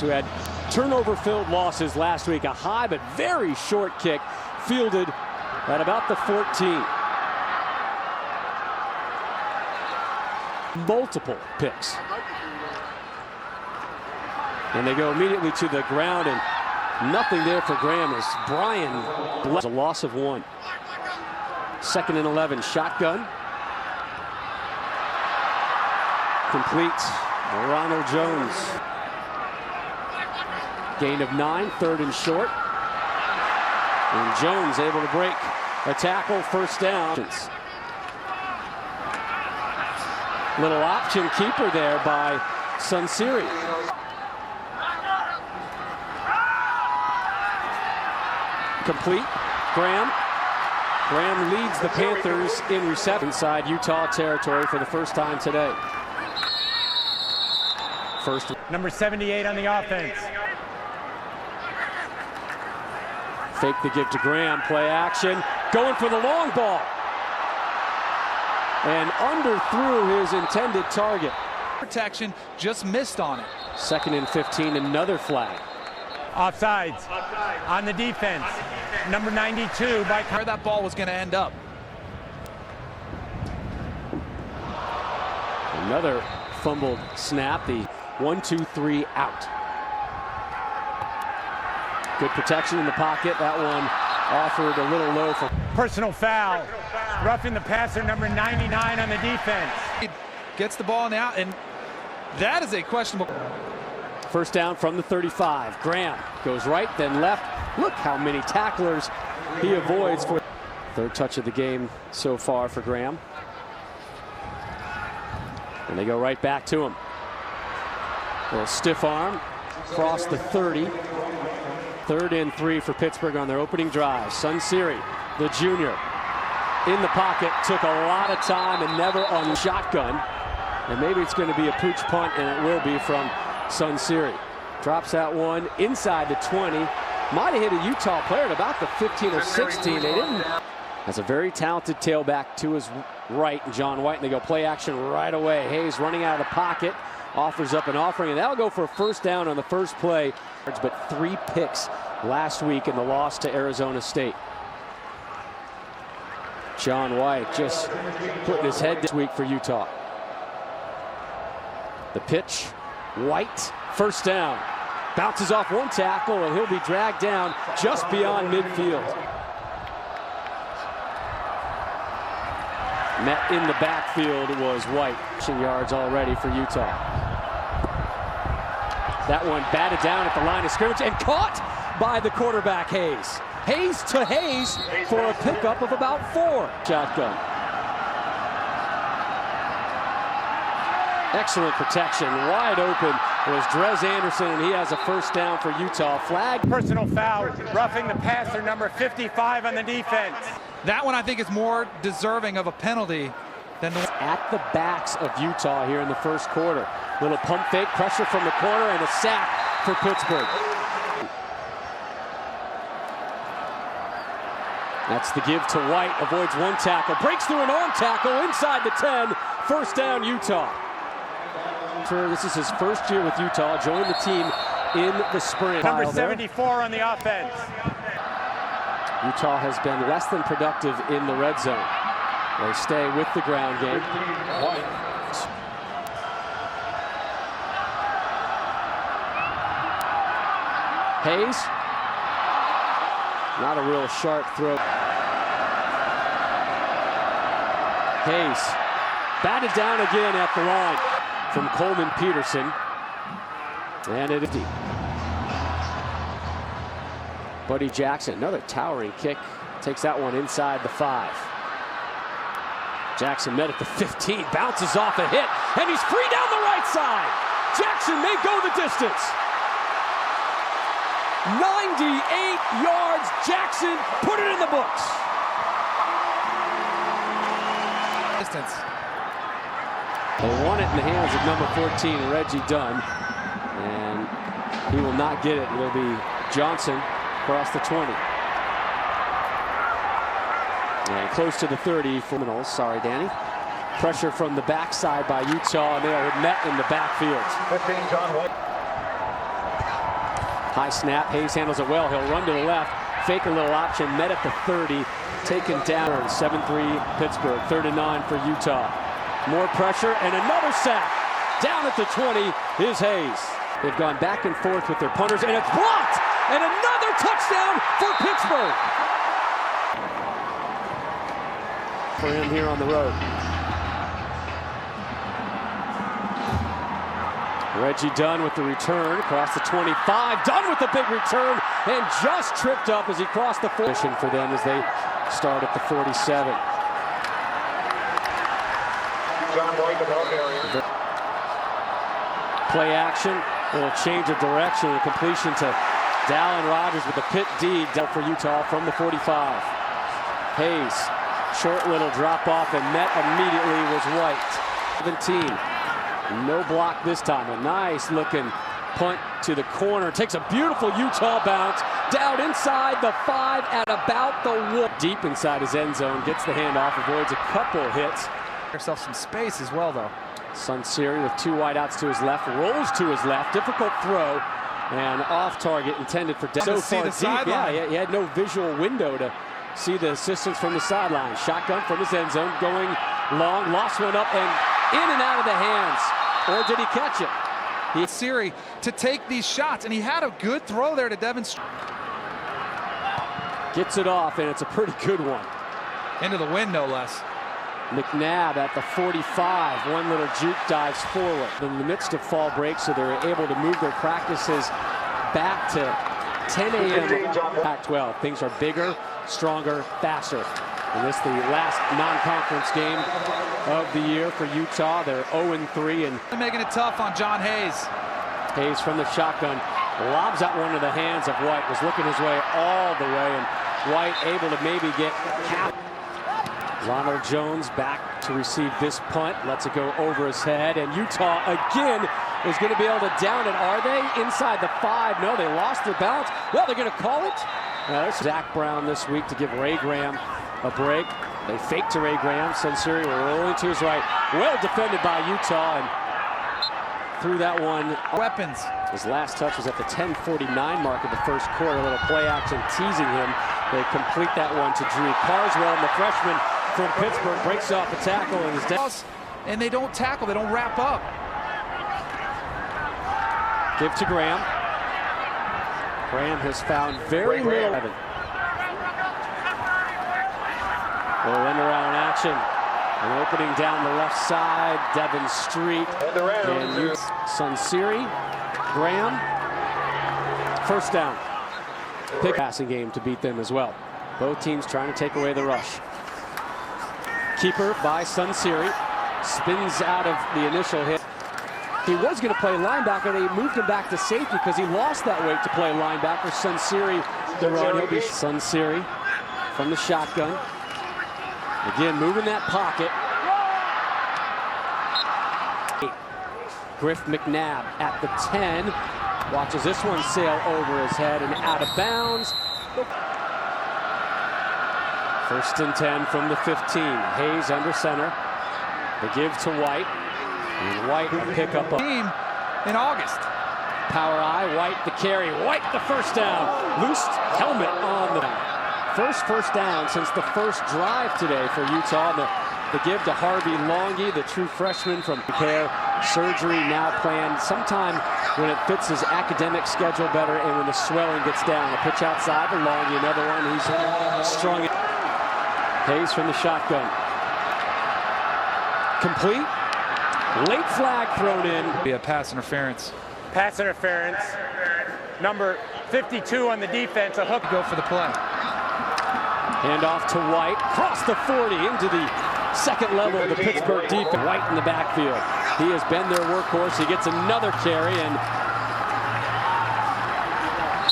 Who had turnover-filled losses last week. A high but very short kick fielded at about the 14. Multiple picks. And they go immediately to the ground, and nothing there for Graham as Brian blessed a loss of 1. 2nd and 11, shotgun. Complete. Ronald Jones. Gain of 9, 3rd and short. And Jones able to break a tackle, 1st down. Little option keeper there by Sunseri. Complete. Graham. Graham leads the Panthers in reception inside Utah territory for the first time today. First. Number 78 on the offense. Fake the give to Graham. Play action. Going for the long ball. And underthrew his intended target. Protection, just missed on it. 2nd and 15, another flag. Offsides on the defense. Number 92 by Where that ball was going to end up. Another fumbled snap. The 1-2-3 out. Good protection in the pocket. That one offered a little low for personal foul. Roughing the passer, number 99 on the defense. He gets the ball now, and that is a questionable. 1st down from the 35. Graham goes right, then left. Look how many tacklers he avoids for 3rd touch of the game so far for Graham. And they go right back to him. A little stiff arm across the 30. 3rd and 3 for Pittsburgh on their opening drive. Sunseri, the junior, in the pocket, took a lot of time and never on shotgun. And maybe it's going to be a pooch punt, and it will be from Sunseri. Drops that one inside the 20. Might have hit a Utah player at about the 15 or 16. They didn't. That's a very talented tailback to his right, John White, and they go play action right away. Hayes running out of the pocket, offers up an offering, and that'll go for a 1st down on the first play. But 3 picks last week in the loss to Arizona State. John White just putting his head this week for Utah. The pitch, White, 1st down. Bounces off 1 tackle, and he'll be dragged down just beyond midfield. Met in the backfield was White. Yards already for Utah. That one batted down at the line of scrimmage and caught by the quarterback, Hayes. Hayes to Hayes for a pickup of about 4. Shotgun. Excellent protection. Wide open was Drez Anderson, and he has a 1st down for Utah. Flag. Personal foul. Roughing the passer, number 55 on the defense. That one I think is more deserving of a penalty than the at the backs of Utah here in the 1st quarter. Little pump fake, pressure from the corner, and a sack for Pittsburgh. That's the give to White, avoids 1 tackle, breaks through an arm tackle inside the 10, 1st down Utah. This is his 1st year with Utah, joined the team in the spring. Number 74 on the offense. Utah has been less than productive in the red zone. They stay with the ground game. Hayes. Not a real sharp throw. Hayes. Batted down again at the line from Coleman Peterson. And it is Buddy Jackson, another towering kick. Takes that one inside the 5. Jackson met at the 15, bounces off a hit, and he's free down the right side. Jackson may go the distance. 98 yards, Jackson put it in the books. distance. They want it in the hands of number 14, Reggie Dunn, and he will not get it. It'll be Johnson across the 20. And close to the 30 for Seminoles. Sorry, Danny. Pressure from the backside by Utah, and they are met in the backfield. 15, John White. High snap, Hayes handles it well. He'll run to the left, fake a little option, met at the 30, taken down. 7-3 Pittsburgh, 3rd and 9 for Utah. More pressure and another sack. Down at the 20 is Hayes. They've gone back and forth with their punters, and it's blocked! And another touchdown for Pittsburgh! For him here on the road. Reggie Dunn with the return across the 25. Dunn with the big return and just tripped up as he crossed the 40. For them as they start at the 47. Play action, a little change of direction and completion to Dallin Rogers with the Pitt D for Utah from the 45. Hayes, short little drop off and met immediately was White. 17. No block this time. A nice looking punt to the corner. Takes a beautiful Utah bounce down inside the 5 at about the 1. Deep inside his end zone. Gets the handoff. Avoids a couple hits. Yourself some space as well, though. Sunseri with 2 wideouts to his left. Rolls to his left. Difficult throw. And off target intended for so far deep. Yeah, he had no visual window to see the assistance from the sideline. Shotgun from his end zone. Going long. Lost one up and in and out of the hands. Or did he catch it? Siri to take these shots, and he had a good throw there to demonstrate. Gets it off, and it's a pretty good one. Into the wind, no less. McNabb at the 45. One little juke dives forward. In the midst of fall break, so they're able to move their practices back to 10 a.m. Pac-12. Things are bigger, stronger, faster. And this the last non-conference game of the year for Utah. They're 0-3 and making it tough on John Hayes. Hayes from the shotgun lobs out one of the hands of White. Was looking his way all the way, and White able to maybe get half. Ronald Jones back to receive this punt. Lets it go over his head, and Utah again is going to be able to down it. Are they inside the 5? No, they lost their balance. Well, they're going to call it. There's Zach Brown this week to give Ray Graham a break. They fake to Ray Graham. Sunseri rolling to his right. Well defended by Utah and threw that one. Weapons. His last touch was at the 10:49 mark of the first quarter. A little play action teasing him. They complete that one to Drew Carswell, and the freshman from Pittsburgh breaks off a tackle and is down. And they don't tackle. They don't wrap up. Give to Graham. Graham has found very little. Little end around action. An opening down the left side. Devon Street. And Sunseri. Graham. First down. Pick passing game to beat them as well. Both teams trying to take away the rush. Keeper by Sunseri. Spins out of the initial hit. He was going to play linebacker. They moved him back to safety because he lost that weight to play linebacker. Sunseri, the run. He'll be Sunseri from the shotgun. Again, moving that pocket. Griff McNabb at the 10. Watches this one sail over his head and out of bounds. 1st and 10 from the 15. Hayes under center. The give to White. And White will pick up a team in August. Power eye, White the carry. White the first down. Loose helmet on the first down since the first drive today for Utah. The give to Harvey Longy, the true freshman from repair. Surgery now planned sometime when it fits his academic schedule better and when the swelling gets down. A pitch outside to Longy, another one. He's strung. Hayes from the shotgun. Complete. Late flag thrown in. Be a pass interference. Pass interference. Number 52 on the defense. A hook. Go for the play. Hand off to White. Cross the 40 into the second level of the Pittsburgh defense. White in the backfield. He has been their workhorse. He gets another carry, and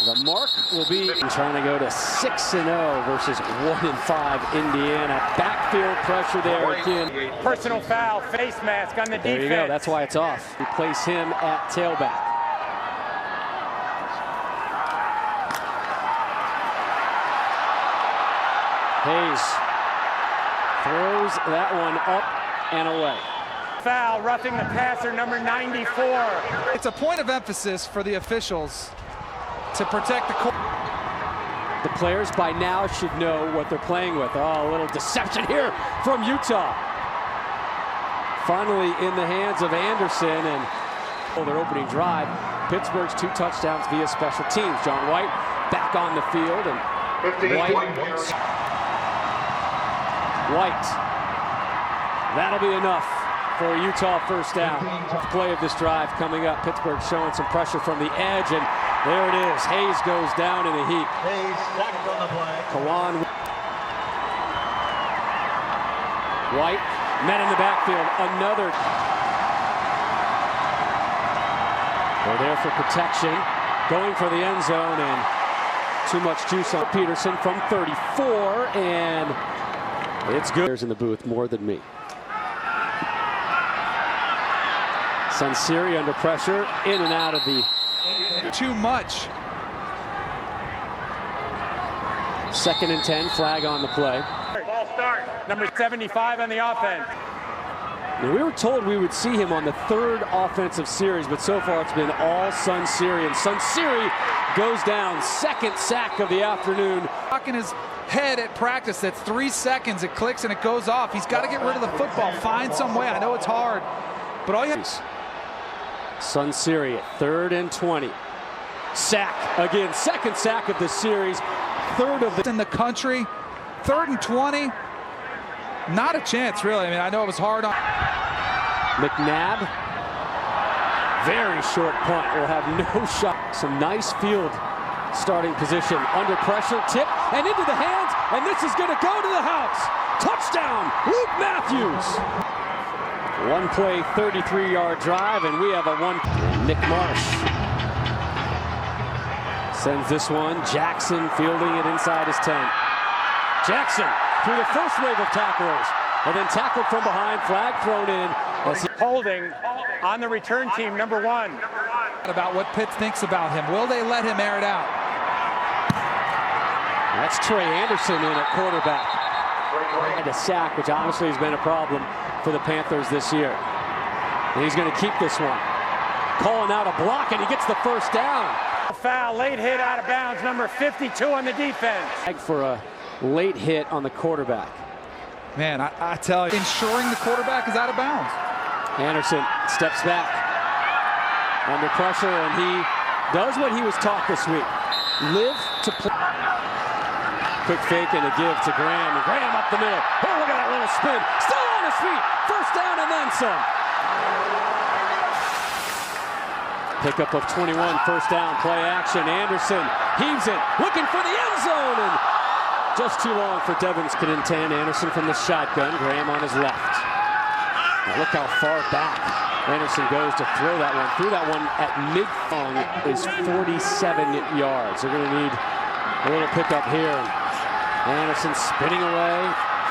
the mark will be trying to go to 6-0 versus 1-5 Indiana. Backfield pressure there again. Personal foul, face mask on the defense. There you go. That's why it's off. Replace him at tailback. Hayes throws that one up and away. Foul, roughing the passer, number 94. It's a point of emphasis for the officials to protect the court. The players by now should know what they're playing with. Oh, a little deception here from Utah. Finally in the hands of Anderson and their opening drive. Pittsburgh's 2 touchdowns via special teams. John White back on the field and White. That'll be enough for a Utah first down. Play of this drive coming up. Pittsburgh showing some pressure from the edge, and there it is. Hayes goes down in the heat. Hayes back on the play. Kawan. White met in the backfield. Another. They're there for protection. Going for the end zone, and too much juice on Peterson from 34, and it's good. There's in the booth more than me. Sunseri under pressure, in and out of the. Too much. 2nd and 10, flag on the play. Ball start. Number 75 on the offense. Now, we were told we would see him on the 3rd offensive series, but so far it's been all Sunseri, and Sunseri goes down. 2nd sack of the afternoon. Knocking his head at practice. That's 3 seconds. It clicks and it goes off. He's got to get rid of the football. Find some way. I know it's hard, but all you have. Sunseri at 3rd and 20. Sack again. 2nd sack of the series. 3rd of the in the country. 3rd and 20. Not a chance, really. I mean, I know it was hard on McNabb. Very short punt. Will have no shot. Some nice field starting position. Under pressure. Tip and into the hands. And this is going to go to the house. Touchdown, Luke Matthews. 1 play, 33-yard drive, and we have a 1. Nick Marsh sends this one. Jackson fielding it inside his 10. Jackson through the first wave of tacklers, and then tackled from behind. Flag thrown in. Holding on the return team, number 1. about what Pitt thinks about him. Will they let him air it out? That's Trey Anderson in at quarterback. And a sack, which obviously has been a problem for the Panthers this year. And he's going to keep this one. Calling out a block, and he gets the first down. Foul, late hit out of bounds, number 52 on the defense. For a late hit on the quarterback. Man, I tell you, ensuring the quarterback is out of bounds. Anderson steps back under pressure, and he does what he was taught this week. Live to play. Quick fake and a give to Graham. And Graham up the middle. Oh, look at that little spin. Still on his feet. First down and then some. Pickup of 21, first down, play action. Anderson heaves it, looking for the end zone, and just too long for Devins. In 10, Anderson from the shotgun, Graham on his left. Now look how far back Anderson goes to throw that one. Threw that one at mid-thong is 47 yards. They're going to need a little pickup here. Anderson spinning away,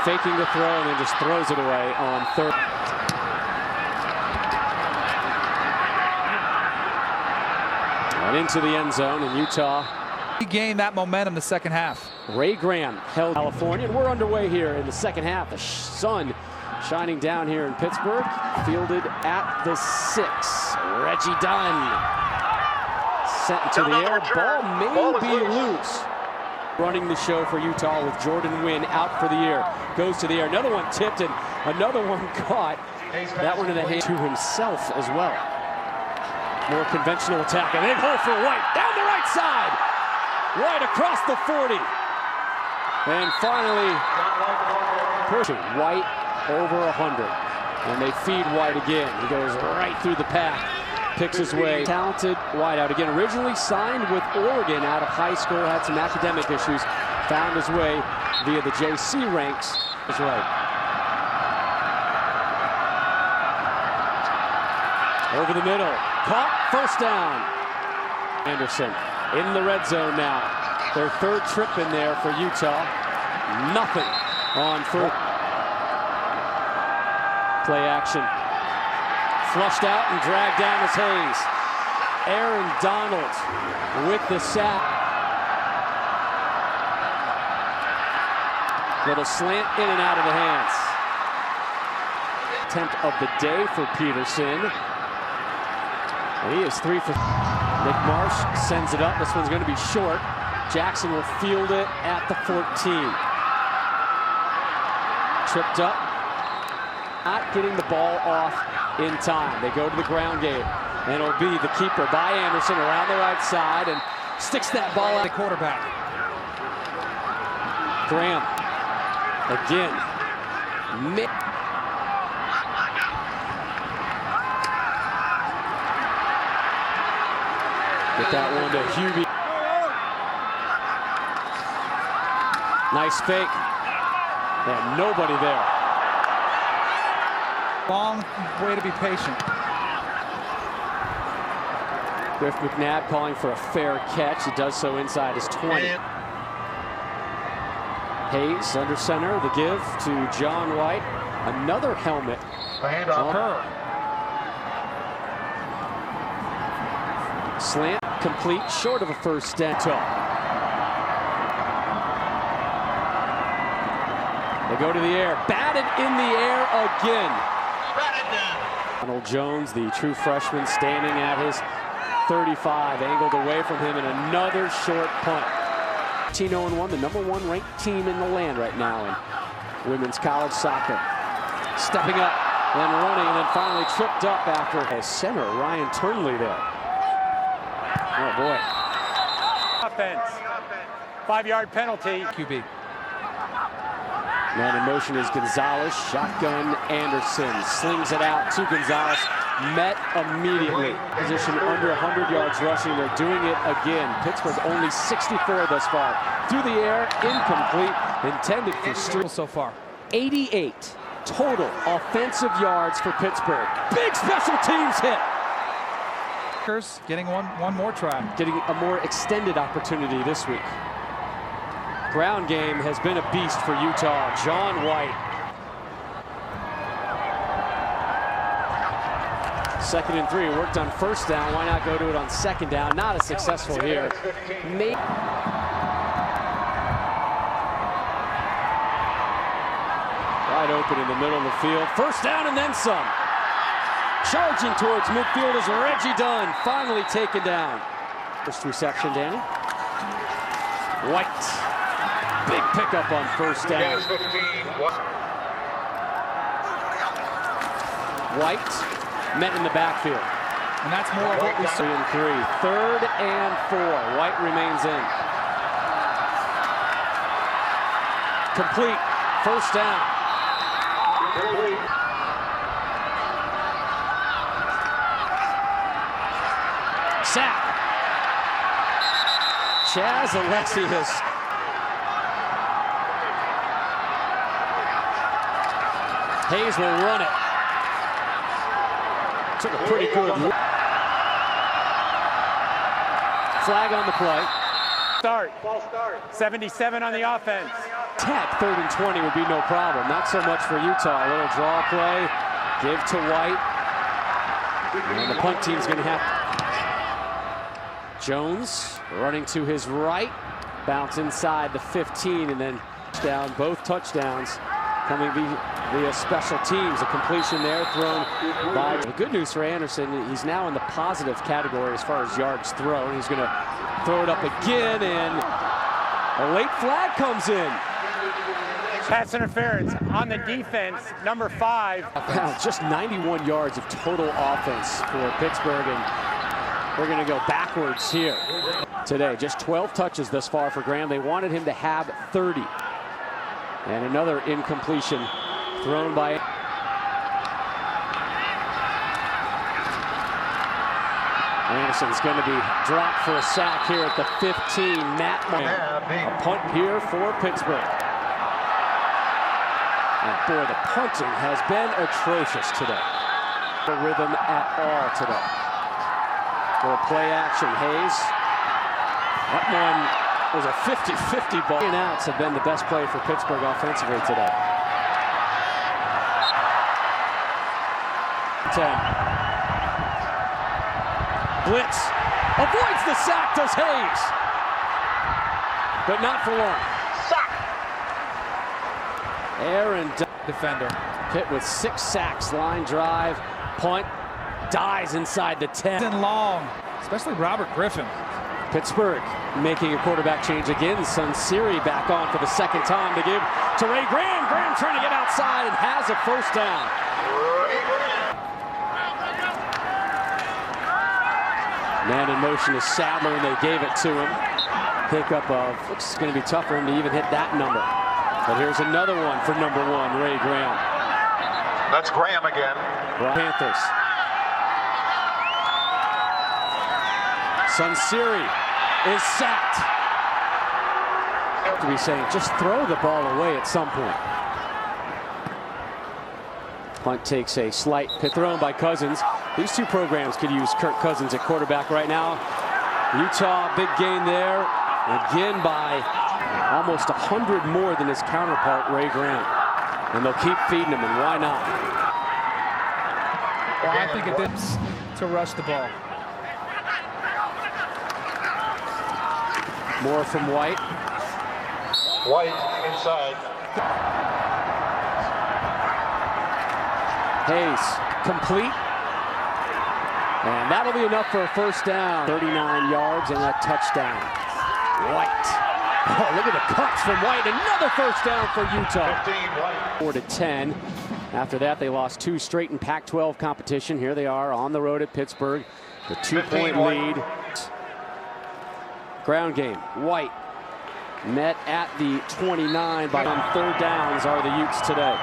faking the throw, and then just throws it away on third. And into the end zone, and Utah. He gained that momentum the second half. Ray Graham held California, and we're underway here in the second half. The sun shining down here in Pittsburgh. Fielded at the 6. Reggie Dunn sent into the air. Ball may be loose. Running the show for Utah with Jordan Wynn out for the year. Goes to the air. Another one tipped and another one caught. That one in the hand to himself as well. More conventional attack. And then hole for White down the right side. White across the 40. And finally pushing White over 100. And they feed White again. He goes right through the pack. Picks his way. Talented wideout again. Originally signed with Oregon out of high school. Had some academic issues. Found his way via the JC ranks. That's right. Over the middle. Caught. First down. Anderson in the red zone now. Their third trip in there for Utah. Nothing on first. Play action. Flushed out and dragged down as Hayes. Aaron Donald with the sack. Little slant in and out of the hands. Attempt of the day for Peterson. And he is 3 for. Nick Marsh sends it up. This one's going to be short. Jackson will field it at the 14. Tripped up. Not getting the ball off in time. They go to the ground game. And it'll be the keeper by Anderson around the right side and sticks that ball out. The quarterback. Graham. Again. Get that one to Hubie. Nice fake. And nobody there. Long way to be patient. Griff McNabb calling for a fair catch. He does so inside his 20. Hayes under center. The give to John White. Another helmet on her. Slant complete, short of a first down. They go to the air. Batted in the air again. Donald Jones, the true freshman, standing at his 35, angled away from him, and another short punt. 0-1, the #1 ranked team in the land right now in women's college soccer. Stepping up, then running, and then finally tripped up after a center, Ryan Turnley there. Oh boy. Offense. 5-yard penalty. QB. Man in motion is Gonzalez. Shotgun Anderson. Slings it out to Gonzalez. Met immediately. Position under 100 yards rushing. They're doing it again. Pittsburgh only 64 thus far. Through the air, incomplete. Intended for Street So far. 88 total offensive yards for Pittsburgh. Big special teams hit. Getting one more try. Getting a more extended opportunity this week. Ground game has been a beast for Utah. John White. 2nd and 3. Worked on first down. Why not go to it on 2nd down? Not as successful here. Wide open in the middle of the field. First down and then some. Charging towards midfield is Reggie Dunn. Finally taken down. First reception, Danny. White. Big pickup on first down. White met in the backfield. And that's more of what we saw. 3 and 3. 3rd and 4. White remains in. Complete. First down. Sack. Chaz Alexius. Hayes will run it. Took a pretty good look. Flag on the play. Start. 77 on the offense. Tech, 3rd and 20 would be no problem. Not so much for Utah. A little draw play. Give to White. And the punt team's going to have Jones running to his right. Bounce inside the 15 and then down. Both touchdowns coming via special teams. A completion there thrown by. The good news for Anderson, he's now in the positive category as far as yards thrown. He's going to throw it up again, and a late flag comes in. Pass interference on the defense, number 5. Wow, just 91 yards of total offense for Pittsburgh, and we're going to go backwards here today. Just 12 touches thus far for Graham. They wanted him to have 30. And another incompletion thrown by Anderson's going to be dropped for a sack here at the 15. Matt Moore. A punt here for Pittsburgh. And boy, the punting has been atrocious today. The rhythm at all today. For play action, Hayes. That one was a 50-50 ball. And outs have been the best play for Pittsburgh offensively today. 10. Blitz. Avoids the sack, does Hayes. But not for long. Aaron defender. Pitt with 6 sacks, line drive, punt, dies inside the 10. And long, especially Robert Griffin. Pittsburgh making a quarterback change again. Sunseri back on for the second time to give to Ray Graham. Graham trying to get outside and has a first down. Man in motion is Sadler, and they gave it to him. Pickup of, looks going to be tough for him to even hit that number. But here's another one for number 1, Ray Graham. That's Graham again. Panthers. Sunseri is sacked. To be saying, just throw the ball away at some point. Punt takes a slight pit thrown by Cousins. These two programs could use Kirk Cousins at quarterback right now. Utah, big gain there. Again by almost 100 more than his counterpart, Ray Graham. And they'll keep feeding him, and why not? Well, I think it is to rush the ball. More from White. White inside. Hayes, complete. And that'll be enough for a first down. 39 yards and a touchdown. White. Oh, look at the cuts from White. Another first down for Utah. 15, 4-10. After that, they lost 2 straight in Pac-12 competition. Here they are on the road at Pittsburgh. The 2-point lead. Ground game. White met at the 29 by on third downs are the Utes today.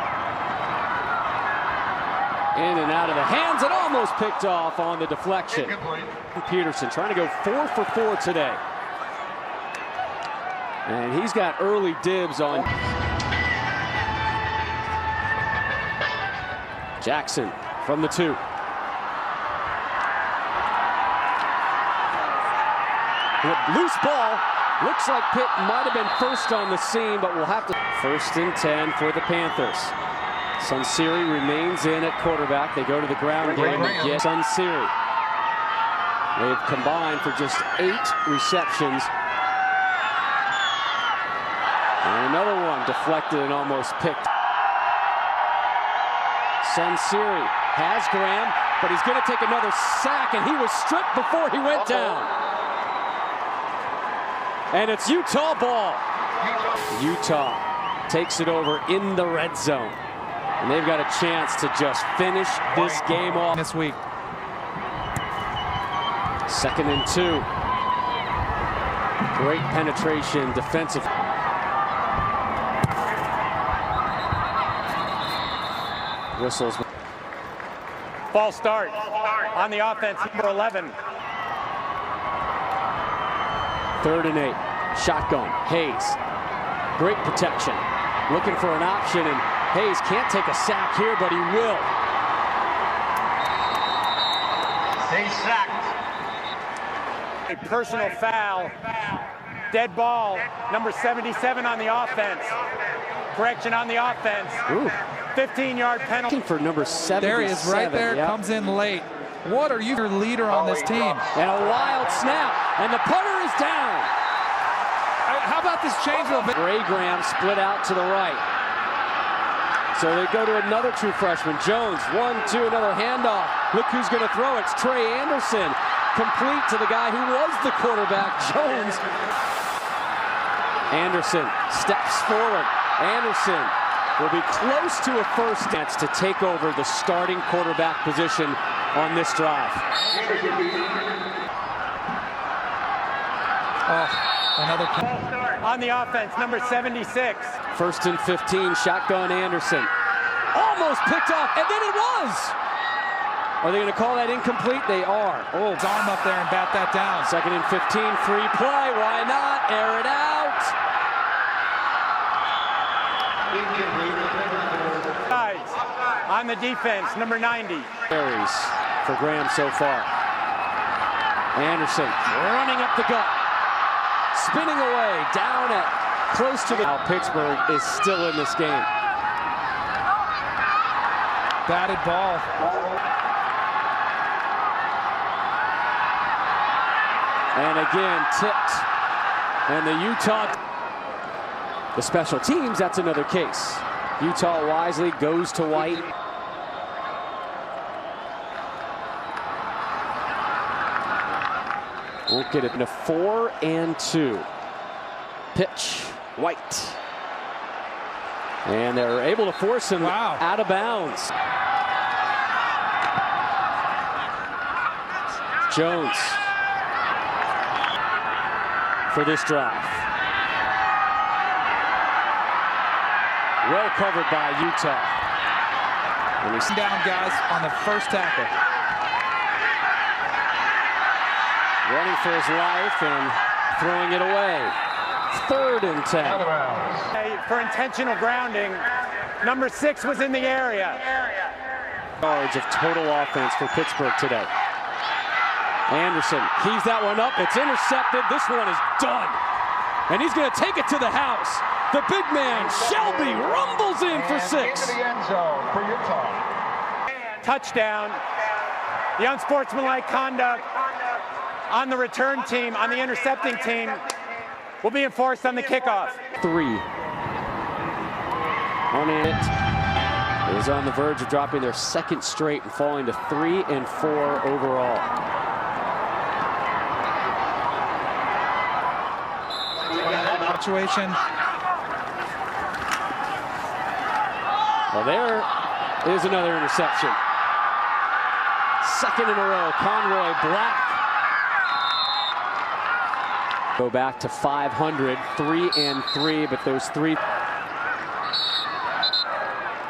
In and out of the hands and almost picked off on the deflection. Peterson trying to go 4 for 4 today. And he's got early dibs on Jackson from the 2. Loose ball. Looks like Pitt might have been first on the scene, but we'll have to. 1st and 10 for the Panthers. Sunseri remains in at quarterback. They go to the ground game and get Sunseri. They've combined for just 8 receptions. And another one deflected and almost picked. Sunseri has Graham, but he's going to take another sack, and he was stripped before he went down. And it's Utah ball. Utah takes it over in the red zone. And they've got a chance to just finish this game off This week. 2nd and 2. Great penetration, defensive. Whistles. False start on the offense, number 11. 3rd and 8. Shotgun. Hayes. Great protection. Looking for an option, and Hayes can't take a sack here, but he will. He's sacked. A personal foul. Dead ball, number 77 on the offense. Correction on the offense. Ooh. 15-yard penalty. Looking for number 77. There he is right there, Yep. comes in late. What are you, your leader on this team? And a wild snap, and the punter is down. How about this change a little bit? Ray Graham split out to the right. So they go to another true freshman. Jones, 1-2, another handoff. Look who's going to throw it. It's Trey Anderson. Complete to the guy who was the quarterback, Jones. Anderson steps forward. Anderson will be close to a first chance to take over the starting quarterback position on this drive. Another On the offense, number 76. 1st and 15, shotgun Anderson. Almost picked off, and then it was! Are they going to call that incomplete? They are. his arm up there and bat that down. 2nd and 15, free play. Why not? Air it out. Guys, on the defense, number 90. Carries for Graham so far. Anderson running up the gut. Spinning away, down at close to the... Now Pittsburgh is still in this game. Batted ball. And again, tipped. And the Utah... The special teams, that's another case. Utah wisely goes to White. Won't get it into 4-2. Pitch, White. And they're able to force him out of bounds. Jones for this drive. Well covered by Utah. And he's down guys on the first tackle. Running for his life and throwing it away. 3rd and 10. For intentional grounding, number 6 was in the area. Yards of total offense for Pittsburgh today. Anderson heaves that one up. It's intercepted. This one is done. And he's going to take it to the house. The big man, Shelby, rumbles in for 6. Into the end zone for Utah. Touchdown. The unsportsmanlike conduct on the return team, on the intercepting team, will be enforced on the kickoff. 3. On it is on the verge of dropping their 2nd straight and falling to 3 and 4 overall. Situation. Well, there is another interception. 2nd in a row. Conroy Black. Go back to 500, 3 and 3, but those 3.